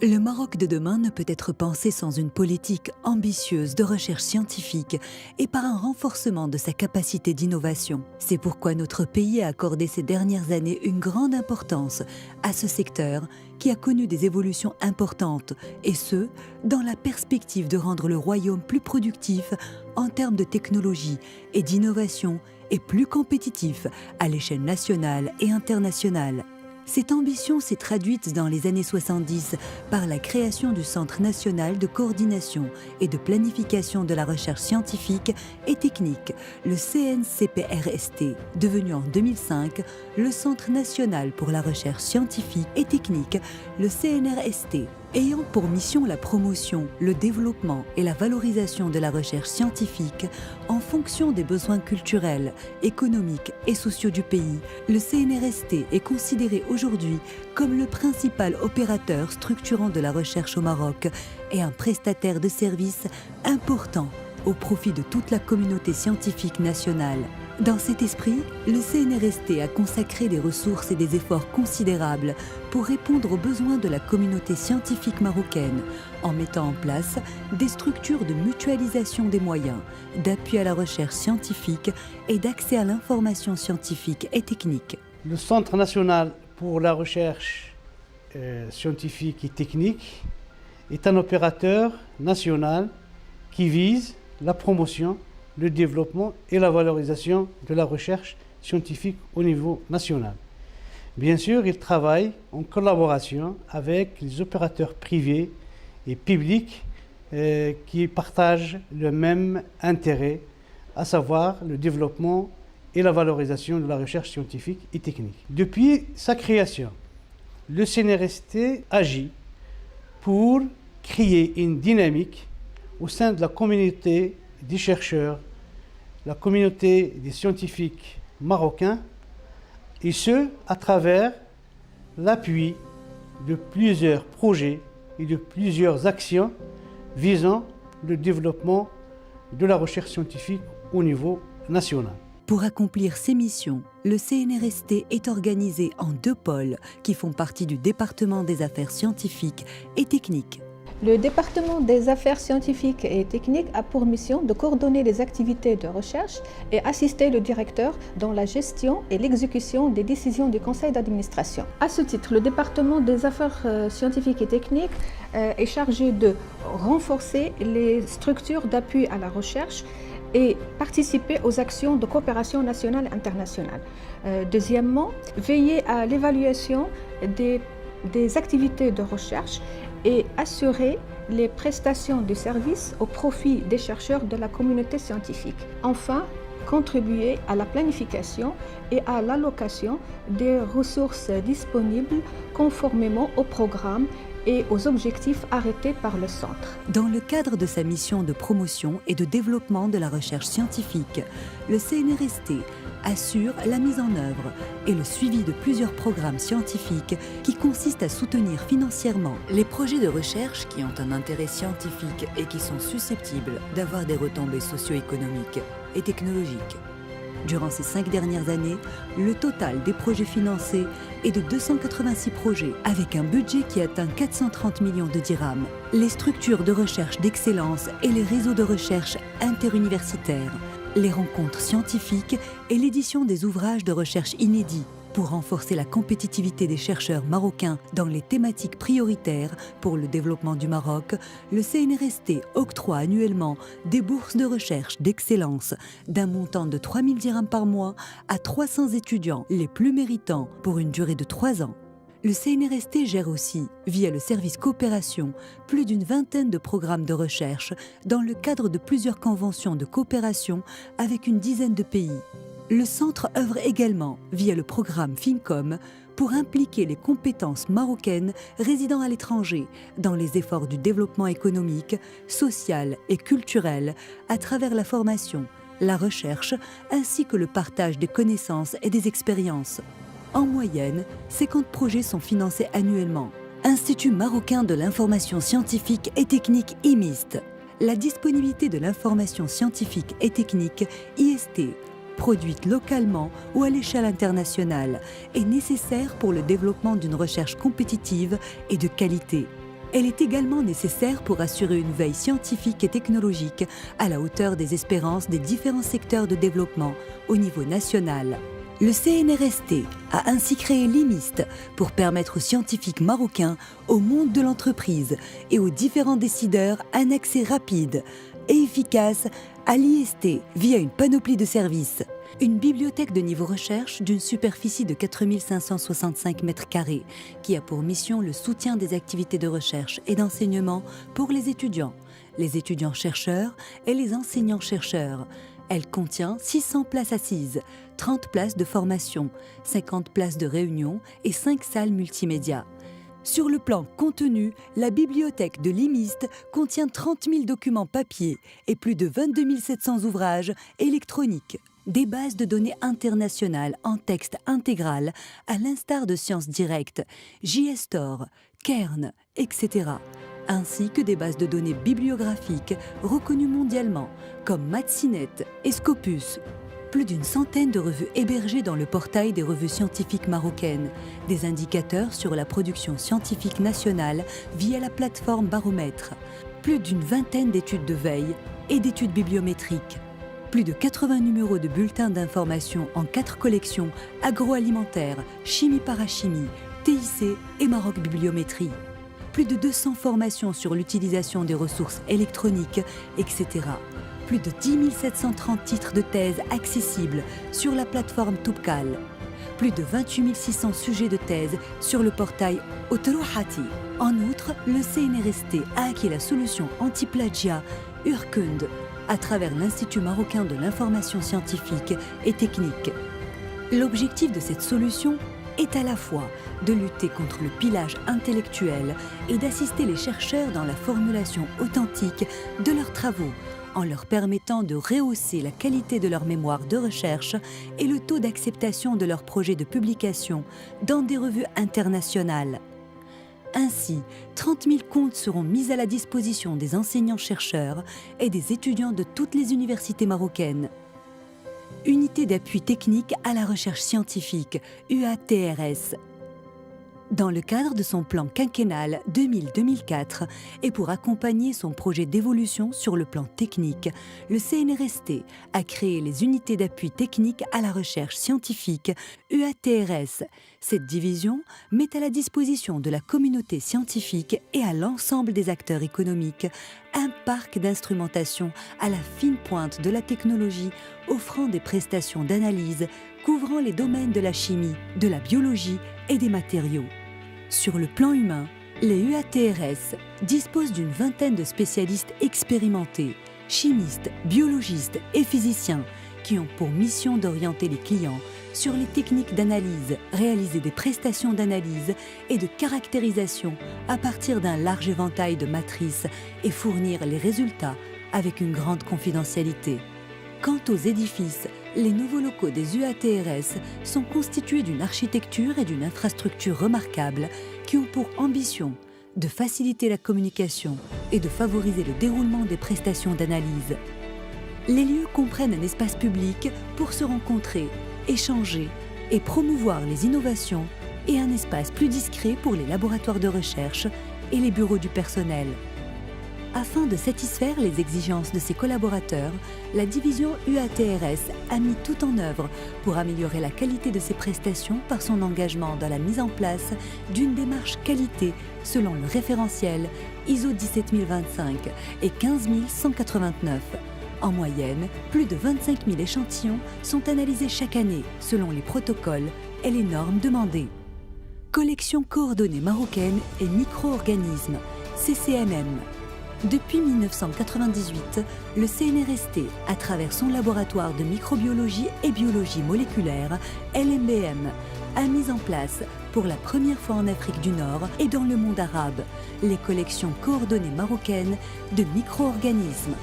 Le Maroc de demain ne peut être pensé sans une politique ambitieuse de recherche scientifique et par un renforcement de sa capacité d'innovation. C'est pourquoi notre pays a accordé ces dernières années une grande importance à ce secteur qui a connu des évolutions importantes, et ce, dans la perspective de rendre le royaume plus productif en termes de technologie et d'innovation et plus compétitif à l'échelle nationale et internationale. Cette ambition s'est traduite dans les années 70 par la création du Centre national de coordination et de planification de la recherche scientifique et technique, le CNCPRST, devenu en 2005 le Centre national pour la recherche scientifique et technique, le CNRST. Ayant pour mission la promotion, le développement et la valorisation de la recherche scientifique en fonction des besoins culturels, économiques et sociaux du pays, le CNRST est considéré aujourd'hui comme le principal opérateur structurant de la recherche au Maroc et un prestataire de services important au profit de toute la communauté scientifique nationale. Dans cet esprit, le CNRST a consacré des ressources et des efforts considérables pour répondre aux besoins de la communauté scientifique marocaine, en mettant en place des structures de mutualisation des moyens, d'appui à la recherche scientifique et d'accès à l'information scientifique et technique. Le Centre national pour la recherche scientifique et technique est un opérateur national qui vise la promotion, le développement et la valorisation de la recherche scientifique au niveau national. Bien sûr, il travaille en collaboration avec les opérateurs privés et publics qui partagent le même intérêt, à savoir le développement et la valorisation de la recherche scientifique et technique. Depuis sa création, le CNRST agit pour créer une dynamique au sein de la communauté des chercheurs, la communauté des scientifiques marocains, et ce, à travers l'appui de plusieurs projets et de plusieurs actions visant le développement de la recherche scientifique au niveau national. Pour accomplir ces missions, le CNRST est organisé en 2 pôles qui font partie du département des affaires scientifiques et techniques. Le département des affaires scientifiques et techniques a pour mission de coordonner les activités de recherche et assister le directeur dans la gestion et l'exécution des décisions du conseil d'administration. À ce titre, le département des affaires scientifiques et techniques est chargé de renforcer les structures d'appui à la recherche et participer aux actions de coopération nationale et internationale. Deuxièmement, veiller à l'évaluation des activités de recherche et assurer les prestations de services au profit des chercheurs de la communauté scientifique. Enfin, contribuer à la planification et à l'allocation des ressources disponibles conformément au programme et aux objectifs arrêtés par le Centre. Dans le cadre de sa mission de promotion et de développement de la recherche scientifique, le CNRST assure la mise en œuvre et le suivi de plusieurs programmes scientifiques qui consistent à soutenir financièrement les projets de recherche qui ont un intérêt scientifique et qui sont susceptibles d'avoir des retombées socio-économiques et technologiques. Durant ces 5 dernières années, le total des projets financés est de 286 projets, avec un budget qui atteint 430 millions de dirhams. Les structures de recherche d'excellence et les réseaux de recherche interuniversitaires, les rencontres scientifiques et l'édition des ouvrages de recherche inédits pour renforcer la compétitivité des chercheurs marocains dans les thématiques prioritaires pour le développement du Maroc, le CNRST octroie annuellement des bourses de recherche d'excellence d'un montant de 3 000 dirhams par mois à 300 étudiants les plus méritants pour une durée de 3 ans. Le CNRST gère aussi, via le service coopération, plus d'une vingtaine de programmes de recherche dans le cadre de plusieurs conventions de coopération avec une dizaine de pays. Le centre œuvre également, via le programme FINCOM, pour impliquer les compétences marocaines résidant à l'étranger dans les efforts du développement économique, social et culturel à travers la formation, la recherche ainsi que le partage des connaissances et des expériences. En moyenne, 50 projets sont financés annuellement. Institut marocain de l'information scientifique et technique IMIST. La disponibilité de l'information scientifique et technique IST, produite localement ou à l'échelle internationale, est nécessaire pour le développement d'une recherche compétitive et de qualité. Elle est également nécessaire pour assurer une veille scientifique et technologique à la hauteur des espérances des différents secteurs de développement au niveau national. Le CNRST a ainsi créé l'IMIST pour permettre aux scientifiques marocains, au monde de l'entreprise et aux différents décideurs un accès rapide et efficace à l'IST via une panoplie de services. Une bibliothèque de niveau recherche d'une superficie de 4 565 m² qui a pour mission le soutien des activités de recherche et d'enseignement pour les étudiants-chercheurs et les enseignants-chercheurs. Elle contient 600 places assises, 30 places de formation, 50 places de réunion et 5 salles multimédia. Sur le plan contenu, la bibliothèque de l'IMIST contient 30 000 documents papier et plus de 22 700 ouvrages électroniques. Des bases de données internationales en texte intégral, à l'instar de Sciences Directes, JSTOR, Kern, etc., ainsi que des bases de données bibliographiques reconnues mondialement, comme Mathsinet et Scopus. Plus d'une centaine de revues hébergées dans le portail des revues scientifiques marocaines, des indicateurs sur la production scientifique nationale via la plateforme Baromètre, plus d'une vingtaine d'études de veille et d'études bibliométriques, plus de 80 numéros de bulletins d'information en 4 collections agroalimentaire, chimie-parachimie, TIC et Maroc Bibliométrie. Plus de 200 formations sur l'utilisation des ressources électroniques, etc. Plus de 10 730 titres de thèse accessibles sur la plateforme Toubkal. Plus de 28 600 sujets de thèse sur le portail Otrouhati. En outre, le CNRST a acquis la solution anti-plagiat Urkund à travers l'Institut marocain de l'information scientifique et technique. L'objectif de cette solution est à la fois de lutter contre le pillage intellectuel et d'assister les chercheurs dans la formulation authentique de leurs travaux, en leur permettant de rehausser la qualité de leur mémoire de recherche et le taux d'acceptation de leurs projets de publication dans des revues internationales. Ainsi, 30 000 comptes seront mis à la disposition des enseignants-chercheurs et des étudiants de toutes les universités marocaines. Unité d'appui technique à la recherche scientifique, UATRS. Dans le cadre de son plan quinquennal 2000-2004 et pour accompagner son projet d'évolution sur le plan technique, le CNRST a créé les unités d'appui technique à la recherche scientifique, UATRS. Cette division met à la disposition de la communauté scientifique et à l'ensemble des acteurs économiques un parc d'instrumentation à la fine pointe de la technologie, offrant des prestations d'analyse couvrant les domaines de la chimie, de la biologie et des matériaux. Sur le plan humain, les UATRS disposent d'une vingtaine de spécialistes expérimentés, chimistes, biologistes et physiciens, qui ont pour mission d'orienter les clients sur les techniques d'analyse, réaliser des prestations d'analyse et de caractérisation à partir d'un large éventail de matrices et fournir les résultats avec une grande confidentialité. Quant aux édifices, les nouveaux locaux des UATRS sont constitués d'une architecture et d'une infrastructure remarquables qui ont pour ambition de faciliter la communication et de favoriser le déroulement des prestations d'analyse. Les lieux comprennent un espace public pour se rencontrer, échanger et promouvoir les innovations et un espace plus discret pour les laboratoires de recherche et les bureaux du personnel. Afin de satisfaire les exigences de ses collaborateurs, la division UATRS a mis tout en œuvre pour améliorer la qualité de ses prestations par son engagement dans la mise en place d'une démarche qualité selon le référentiel ISO 17025 et 15189. En moyenne, plus de 25 000 échantillons sont analysés chaque année selon les protocoles et les normes demandées. Collection coordonnée marocaine et micro-organismes, CCMM. Depuis 1998, le CNRST, à travers son laboratoire de microbiologie et biologie moléculaire, LMBM, a mis en place, pour la première fois en Afrique du Nord et dans le monde arabe, les collections coordonnées marocaines de micro-organismes.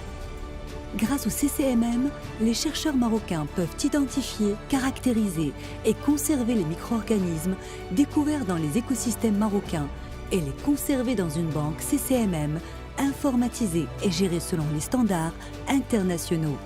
Grâce au CCMM, les chercheurs marocains peuvent identifier, caractériser et conserver les micro-organismes découverts dans les écosystèmes marocains et les conserver dans une banque CCMM informatisée et gérée selon les standards internationaux.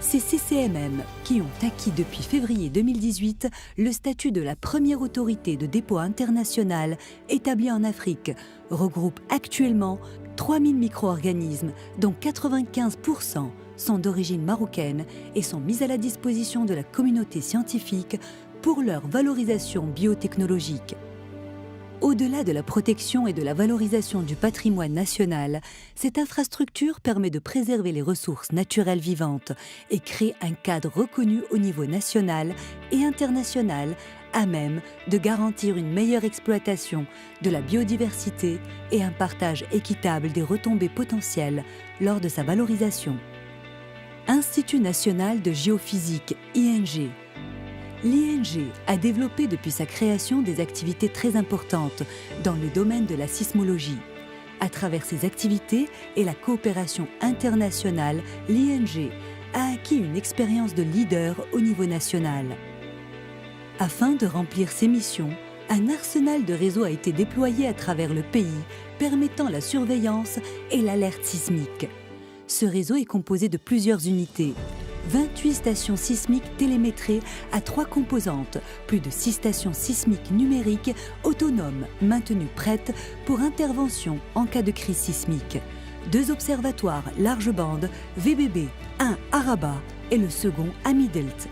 ces CCMM, qui ont acquis depuis février 2018 le statut de la première autorité de dépôt internationale établie en Afrique, regroupent actuellement 3000 micro-organismes, dont 95% sont d'origine marocaine et sont mis à la disposition de la communauté scientifique pour leur valorisation biotechnologique. Au-delà de la protection et de la valorisation du patrimoine national, cette infrastructure permet de préserver les ressources naturelles vivantes et crée un cadre reconnu au niveau national et international à même de garantir une meilleure exploitation de la biodiversité et un partage équitable des retombées potentielles lors de sa valorisation. Institut national de géophysique, ING. L'ING a développé depuis sa création des activités très importantes dans le domaine de la sismologie. À travers ces activités et la coopération internationale, l'ING a acquis une expérience de leader au niveau national. Afin de remplir ses missions, un arsenal de réseaux a été déployé à travers le pays, permettant la surveillance et l'alerte sismique. Ce réseau est composé de plusieurs unités. 28 stations sismiques télémétrées à 3 composantes, plus de 6 stations sismiques numériques autonomes maintenues prêtes pour intervention en cas de crise sismique. 2 observatoires large bande, VBB, un à Rabat et le second à Midelt.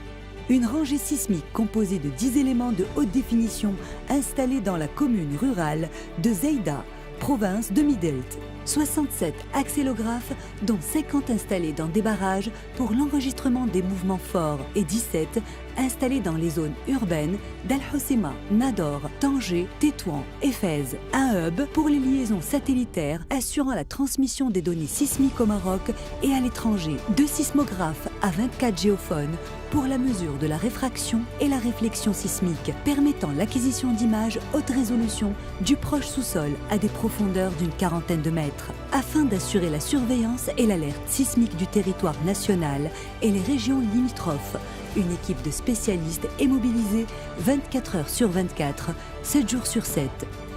Une rangée sismique composée de 10 éléments de haute définition installés dans la commune rurale de Zeida, province de Midelt. 67 accélographes, dont 50 installés dans des barrages pour l'enregistrement des mouvements forts et 17 installés dans les zones urbaines d'Al-Hoceima, Nador, Tanger, Tétouan et Fès. Un hub pour les liaisons satellitaires assurant la transmission des données sismiques au Maroc et à l'étranger. 2 sismographes à 24 géophones pour la mesure de la réfraction et la réflexion sismique, permettant l'acquisition d'images haute résolution du proche sous-sol à des profondeurs d'une quarantaine de mètres, afin d'assurer la surveillance et l'alerte sismique du territoire national et les régions limitrophes. Une équipe de spécialistes est mobilisée 24 heures sur 24, 7 jours sur 7.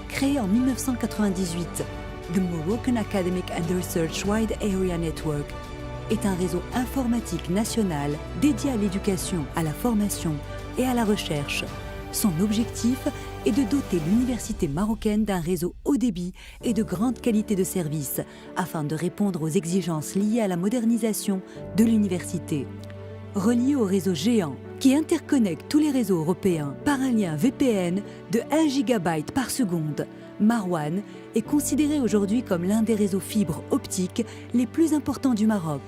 Créée en 1998, The Moroccan Academic and Research Wide Area Network est un réseau informatique national dédié à l'éducation, à la formation et à la recherche. Son objectif est de doter l'université marocaine d'un réseau haut débit et de grande qualité de service, afin de répondre aux exigences liées à la modernisation de l'université. Relié au réseau géant qui interconnecte tous les réseaux européens par un lien VPN de 1 GB par seconde, Marwan est considéré aujourd'hui comme l'un des réseaux fibres optiques les plus importants du Maroc.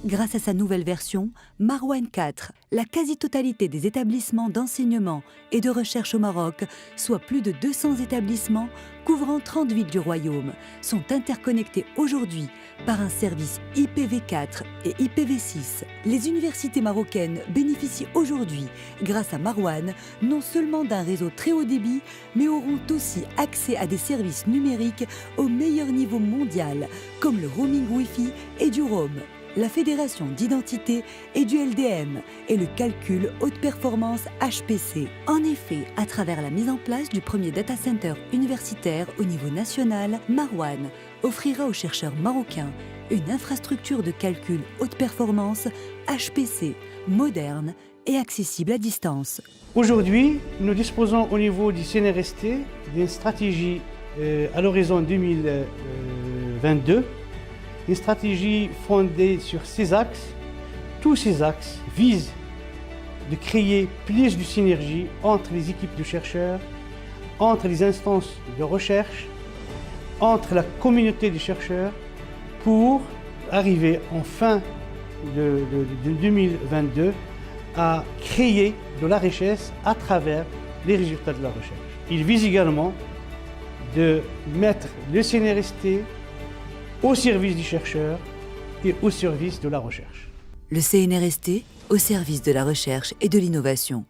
Grâce à sa nouvelle version, Marwan 4, la quasi-totalité des établissements d'enseignement et de recherche au Maroc, soit plus de 200 établissements couvrant 30 villes du royaume, sont interconnectés aujourd'hui par un service IPv4 et IPv6. Les universités marocaines bénéficient aujourd'hui, grâce à Marwan, non seulement d'un réseau très haut débit, mais auront aussi accès à des services numériques au meilleur niveau mondial, comme le roaming Wi-Fi et du Roam, la fédération d'identité et du LDM et le calcul haute performance HPC. En effet, à travers la mise en place du premier data center universitaire au niveau national, Marwan offrira aux chercheurs marocains une infrastructure de calcul haute performance HPC moderne et accessible à distance. Aujourd'hui, nous disposons au niveau du CNRST d'une stratégie à l'horizon 2022, une stratégie fondée sur 6 axes. Tous ces axes visent de créer plus de synergie entre les équipes de chercheurs, entre les instances de recherche, entre la communauté des chercheurs, pour arriver en fin de 2022 à créer de la richesse à travers les résultats de la recherche. Il vise également de mettre le CNRST au service du chercheur et au service de la recherche. Le CNRST au service de la recherche et de l'innovation.